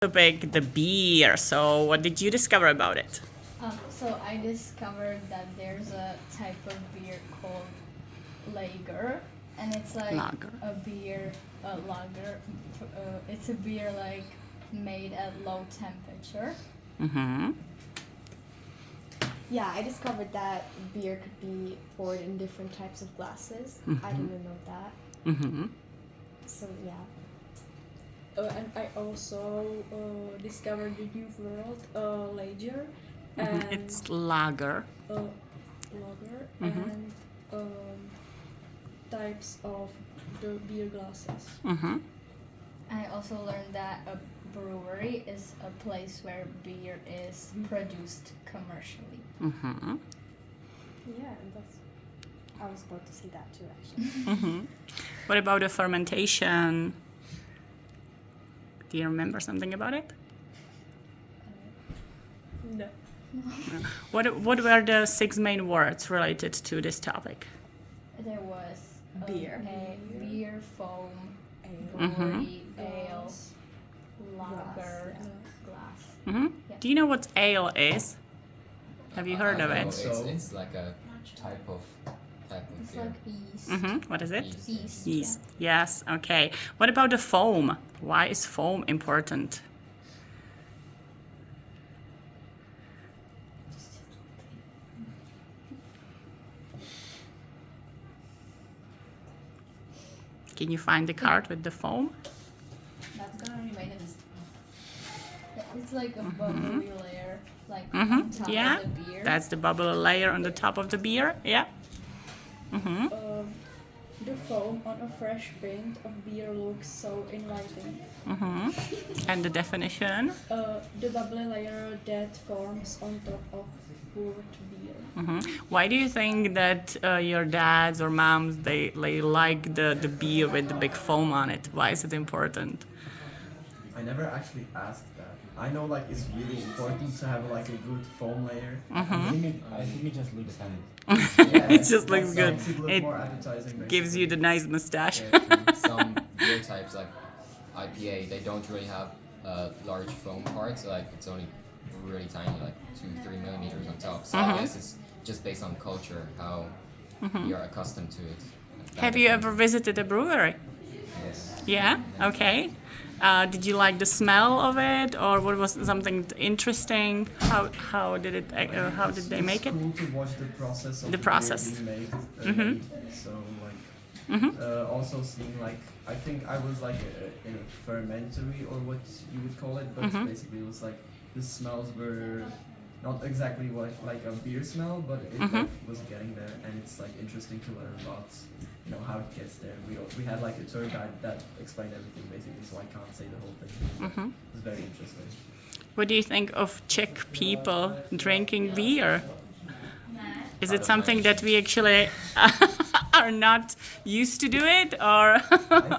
topic, the beer. So what did you discover about it? So I discovered that there's a type of beer called lager, and it's like a beer, lager. It's a beer like made at low temperature. Mm-hmm. Yeah, I discovered that beer could be poured in different types of glasses. Mm-hmm. I didn't know that. Mm-hmm. So yeah. And I also discovered the new world, lager, and It's lager. lager, Mhm. and types of the beer glasses. Mm-hmm. I also learned that a brewery is a place where beer is produced commercially. Mm-hmm. Yeah, and that's. I was about to say that too, actually. Mm-hmm. What about the fermentation? Do you remember something about it? No. What were the 6 main words related to this topic? There was Beer. beer, foam, Ale. brewery, ale, Glass. lager, yeah. glass. Mm-hmm. Yeah. Do you know what ale is? Have you heard of No, it? it's like a type of It's beer. like yeast. Mm-hmm. What is it? Yeast. Yeast. Yes. Okay. What about the foam? Why is foam important? Can you find the card with the foam? That's gonna remain in. It's like a bubbly layer, like Mm-hmm. on top Yeah. of the beer. That's the bubble layer on the top of the beer. Yeah. Mm-hmm. The foam on a fresh pint of beer looks so inviting. Mm-hmm. And the definition? The bubbly layer that forms on top of poured beer. Mm-hmm. Why do you think that your dads or moms they like the beer with the big foam on it? Why is it important? I never actually asked that. I know like it's really important to have like a good foam layer. Mm-hmm. I think it just looks kind It just looks good. It looks It more appetizing. gives you the nice mustache. Some beer types like IPA, they don't really have large foam parts. Like it's only really tiny, like 2-3 millimeters on top. So I guess it's just based on culture how you're accustomed to it. Have you ever visited a brewery? Yes. Yeah. Okay. Did you like the smell of it, or what was something interesting? How did it? How did they make it? It's cool to watch the process of The process. beer being made. So like also seeing like I think I was like in a fermentary or what you would call it, but basically it was like the smells were not exactly like a beer smell, but it like, was getting there, and it's like interesting to learn about how it gets there. We had like a tour guide that explained everything basically, so I can't say the whole thing. It was very interesting. What do you think of Czech people drinking beer? Is it something that we actually are not used to do it, or? I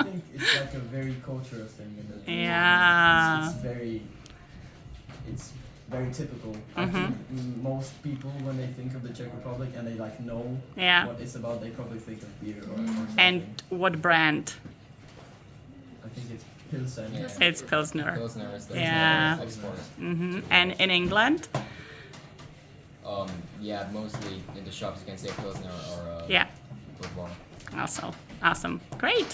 think it's like a very cultural thing. Yeah. It's very typical. I think most people, when they think of the Czech Republic and they like know Yeah. what it's about, they probably think of beer or something. And what brand? I think it's Pilsen. Yeah. It's Pilsner. Pilsner is the Yeah. export. And in England? Yeah, mostly in the shops you can say Pilsner or Yeah. Bourbon. Also, awesome. Great.